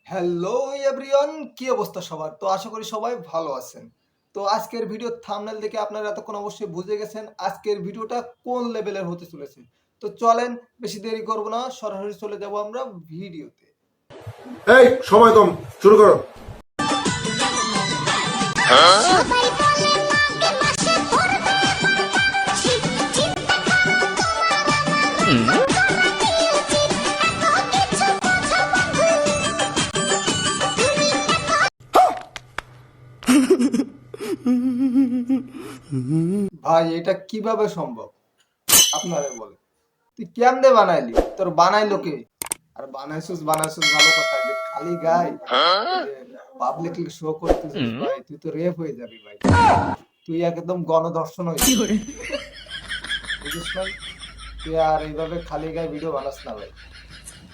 Hello everyone, কি অবস্থা সবার? তো আশা করি সবাই ভালো আছেন। তো আজকের ভিডিও থাম্বনেল দেখে আপনারা এতক্ষণ অবশ্যই বুঝে গেছেন আজকের ভিডিওটা কোন লেভেলের হতে চলেছে। তো চলেন বেশি দেরি করব না, সরাসরি চলে যাব আমরা ভিডিওতে। এই সময় কম, শুরু করো। ভাই এটা কিভাবে সম্ভব আপনারা বলেন? তুই কেমনে বানাইলি? তোর বানাইলো কে? আর বানাইছিস ভালো কথা, যে খালি গায় পাবলিকলি শো করতেছিস ভাই, তুই তো রেপ হয়ে যাবি ভাই। তুই একদম গণধর্ষণ হয়ে যাবি, বুঝিস না? তুই আর এইভাবে খালি গায়ে ভিডিও বানাস না ভাই,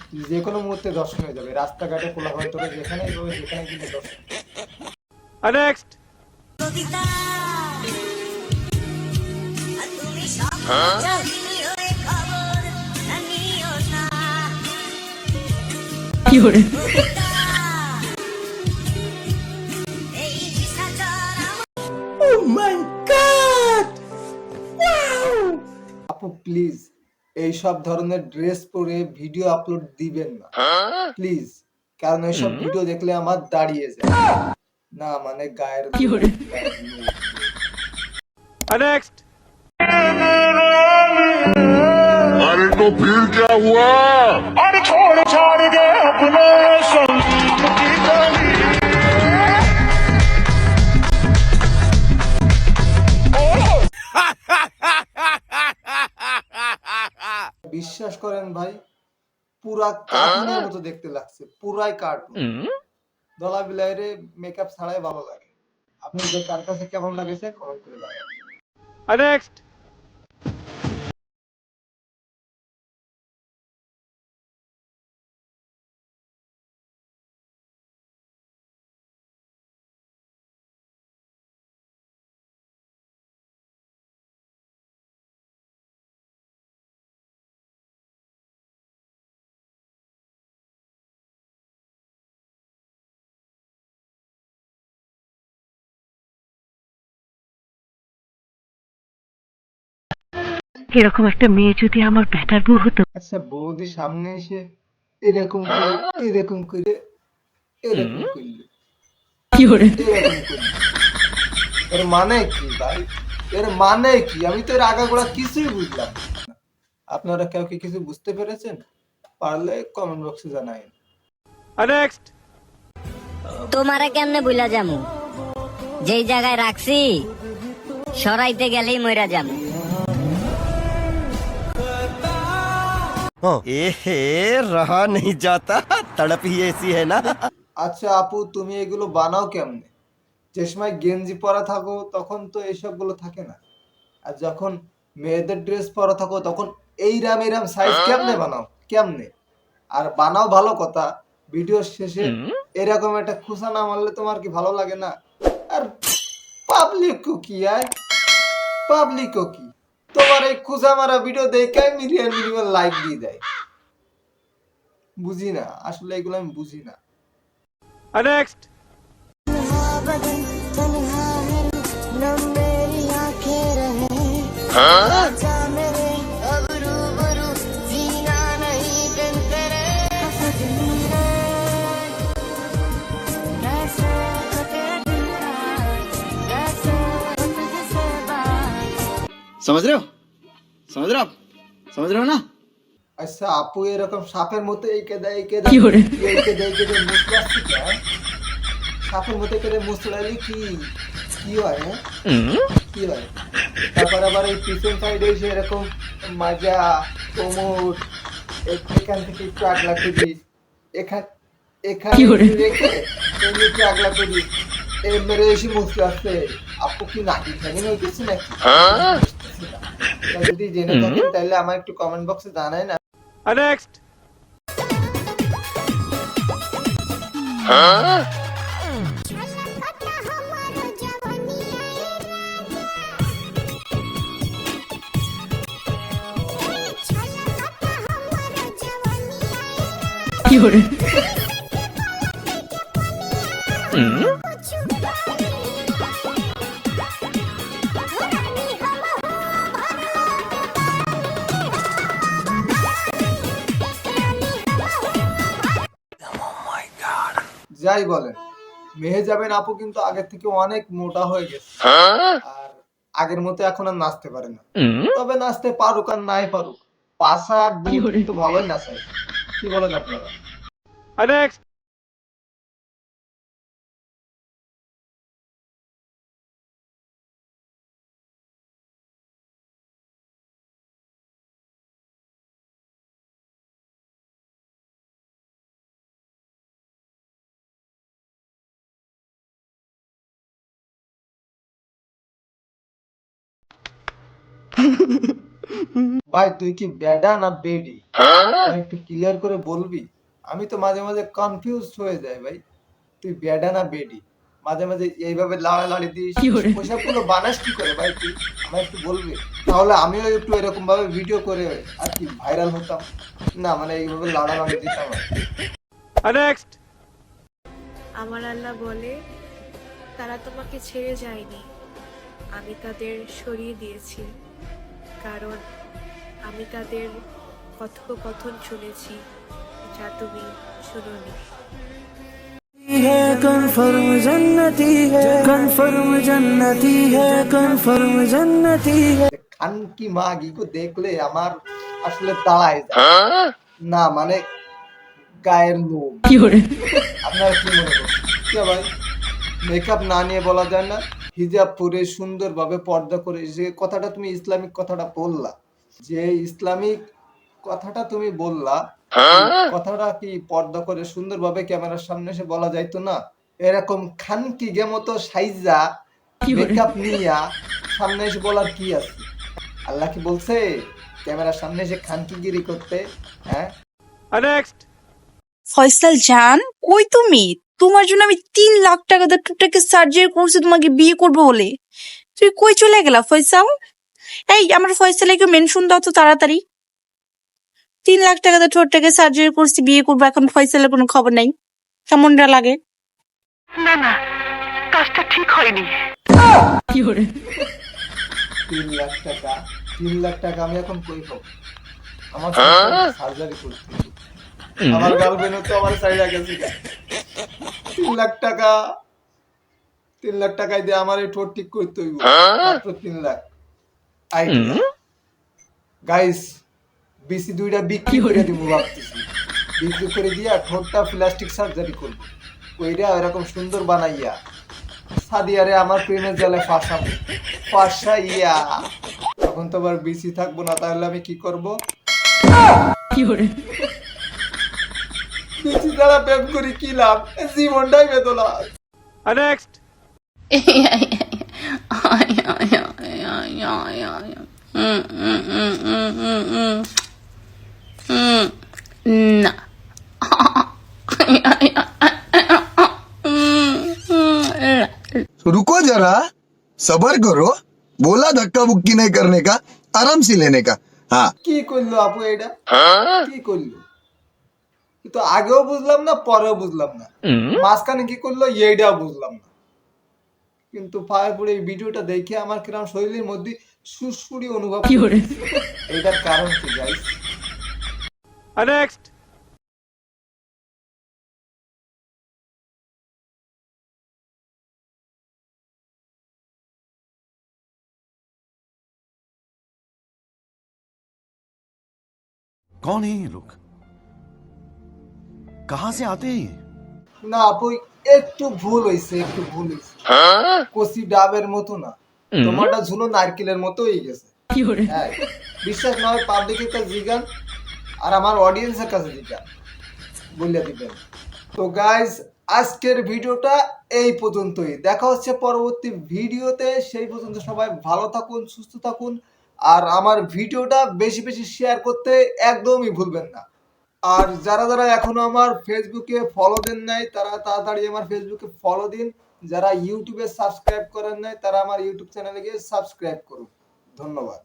তুই যে কোনো মুহূর্তে ধর্ষণ হয়ে যাবে। রাস্তাঘাটে কোলাহল তোরা যেখানে এইভাবে যেখানে কিন্তু ধর্ষণ। নেক্সট কি করে আপু প্লিজ এইসব ধরনের ড্রেস পরে ভিডিও আপলোড দিবেন না প্লিজ, কারণ এইসব ভিডিও দেখলে আমার দাঁড়িয়ে যায় না, মানে গায়ের কি করে নেক্সট अरे तो फिर क्या हुआ? अरे छोड़ दे अपने संग की गली বিশ্বাস করেন ভাই, পুরা কার্টুনের মতো দেখতে লাগছে, পুরাই কার্টুন। দলা বিলাইরে মেকআপ ছাড়াই ভালো লাগে। আপনি যে কার কাছে কেমন লাগেছে কমেন্ট করে জানাবেন। নেক্সট এরকম একটা মেয়ে যদি আমার ব্যাটার বউ হতো। আচ্ছা বৌদি সামনে এসে এরকম করে এরকম করে এরকম করলে কি করে এরকম করলে এর মানে কি ভাই? এর মানে কি? আমি তো এর আগাগোড়া কিছুই বুঝলাম না। আপনারা কেউ কি কিছু বুঝতে পেরেছেন? পারলে কমেন্ট বক্সে জানাইন। নেক্সট তোমারে কেমনে বুইলা যামু? যেই জায়গায় রাখছি সরাইতে গেলেই মইরা যামু। एहे रहा नहीं जाता, तड़प ही ऐसी है ना। আচ্ছা আপু, তুমি এগুলো বানাও কেমনে? যে সময় গেঞ্জি পরা থাকো তখন তো এইসব গুলো থাকে না, আর যখন মেয়েদের ড্রেস পরা থাকো তখন এইরাম সাইজ কেমনে বানাও? কেমনে? আর বানাও ভালো কথা, ভিডিও শেষে এরকম একটা খুশা না মারলে তোমার কি ভালো লাগে না? আর পাবলিকও কি পাবলিকও কি তোমার এই খুশা মারা ভিডিও দেখে মিলিয়ন লাইক দিয়ে দেয়? বুঝি না আসলে, এগুলো আমি বুঝি না। নেক্সট समझ रहे हो, समझ रहे हो आप, समझ रहे हो ना। আচ্ছা আপু, এরকম সাপের মতো এঁকে দেয় কি করে? মুসলাচ্ছি কেন? সাপের মতো এঁকে দেয় মুসলালি কি কি হয়? কি হয়? তারপর আবার এই পিছন সাইডে এসে এরকম মাজা কোমর এখান থেকে একটু আগলা করি, এখানে কি করে? রেখে এমনি একটু আগলা করি, মেরে এসে মুসলাচ্ছে। আপু কি নাকি ফ্যামিলি হইতেছে নাকি? বুঝতেছি না। তা যদি জেনে থাকেন তাহলে আমার একটু কমেন্ট বক্সে জানাই না। নেক্সট কি করে যাই বলেন, মেহেজাবিন আপু কিন্তু আগের থেকে অনেক মোটা হয়ে গেছে, আর আগের মতো এখন আর নাচতে পারে না। তবে নাচতে পারুক আর নাই পারুক, পাশা কিন্তু ভালোই নাচায়। কি বলেন আপনারা? ভাই তুই কি বেডা না বেডি, একটু ক্লিয়ার করে বলবি? আমি তো মাঝে মাঝে কনফিউজ হয়ে যাই ভাই, তুই বেডা না বেডি? মাঝে মাঝে এইভাবে লাড়ালাড়ি দিস, ওইসব গুলো বানাস কি করে ভাই? তুই আমায় একটু বলবি, তাহলে আমিও একটু এরকম ভাবে ভিডিও করে আর কি ভাইরাল হতাম না, মানে এইভাবে লাড়ালাড়ি দিতাম আর কি। আমার আল্লাহ বলে, তারা তোমাকে ছেড়ে যায়নি, আমি তাদের সরিয়ে দিয়েছি, কারণ আমি তাদের কথোপকথন শুনেছি যা তুমি শুনোনি। कन्फर्म जन्नती है, कन्फर्म जन्नती है, कन्फर्म जन्नती है। খান কি মাগি কো দেখলে আমার আসলে দাঁড়ায় যায় না, মানে গায়ের লোম। আপনারা কি মনে করছেন? কি ভাই, মেকআপ না নিয়ে বলা যায় না? হিজাব পরে সুন্দরভাবে পর্দা করে, যে কথাটা তুমি ইসলামিক কথাটা বললা, যে ইসলামিক কথাটা তুমি বললা, কথাটা কি পর্দা করে সুন্দরভাবে ক্যামেরার সামনে এসে বলা যাইতো না? এরকম খানকি গে মতো সাইজা মেকআপ নিয়া সামনে এসে বলার কি আছে? আল্লাহ কি বলছে ক্যামেরার সামনে এসে খানকিগিরি করতে? হ্যাঁ, ফয়সাল জান, কই তুমি? তোমার জন্য আমি 3 লাখ টাকা দিয়ে টুকটাকে সার্জারি করছি তোমাকে বিয়ে করবো বলে। তুই কই চলে গেলা ফয়সাল? এই আমার ফয়সালকে মেনশন দাও তো তাড়াতাড়ি। 3 লাখ টাকা দিয়ে ঠোঁটটাকে সার্জারি করছি, বিয়ে করবো, এখন ফয়সালের কোনো খবর নাই। কেমনটা লাগে? না না, কাজটা ঠিক হয়নি। 3 লাখ টাকা, 3 লাখ টাকা আমি এখন কই পাবো? আমার সার্জারি করতে হবে। আমার গার্লফ্রেন্ড তো আমার সাইডে গেছে। 3 লাখ টাকা, 3 লাখ টাকায় দিয়ে আমার এই ঠোঁট ঠিক করতে হইব, মাত্র 3 লাখ। আইডিয়া গাইস, বিসি 2টা বিক্রি করে দিব ভাবতেছি, বিক্রি করে দিয়া ঠোঁটটা প্লাস্টিক সার্জারি করব, কইরা এরকম সুন্দর বানাইয়া সাদিয়ারে আমার প্রেমের জালে ফাঁসাইয়া, তখন তো আবার বিসি থাকবো না, তাহলে আমি কি করব? বিসি ছাড়া প্রেম করি কি লাভ? জীবনটাই বেদনা। না रुको जरा, सबर करो, बोला धक्का बुक्की नहीं करने का, आराम से लेने का। हाँ, কি করলো আপু এটা? কি করলো? তো আগেও বুঝলাম না, পরেও বুঝলাম না, মাঝখানে কি করলো এইটাও বুঝলাম না। কিন্তু পায়ে পড়ে এই ভিডিওটা দেখে আমার কিরম শরীরের মধ্যে সুড়সুড়ি অনুভব হচ্ছে। এটার কারণ কি গাইস? कौन है ये लोग? कहां से आते हैं ये? না আপু, একটু ভুল হইছে, একটু ভুল হইছে। কচি ডাবের মতো না, তোমারটা ঝুলো নারকেলের মতো হয়ে গেছে। হ্যাঁ, বিশ্বাস না হয় পাবলিকের কাছে জিগান, আর আমার অডিয়েন্সের কাছে জিগান, বলে দিবেন। তো গাইস, আজকের ভিডিওটা এই পর্যন্তই। দেখা হচ্ছে পরবর্তী ভিডিওতে। সেই পর্যন্ত সবাই ভালো থাকুন, সুস্থ থাকুন, আর আমার ভিডিওটা বেশি বেশি শেয়ার করতে একদমই ভুলবেন না। আর যারা যারা এখনো আমার ফেসবুকে ফলো দেন নাই, তারা তাড়াতাড়ি আমার ফেসবুকে ফলো দিন। যারা ইউটিউবে সাবস্ক্রাইব করেন নাই, তারা আমার ইউটিউব চ্যানেলে গিয়ে সাবস্ক্রাইব করুন। ধন্যবাদ।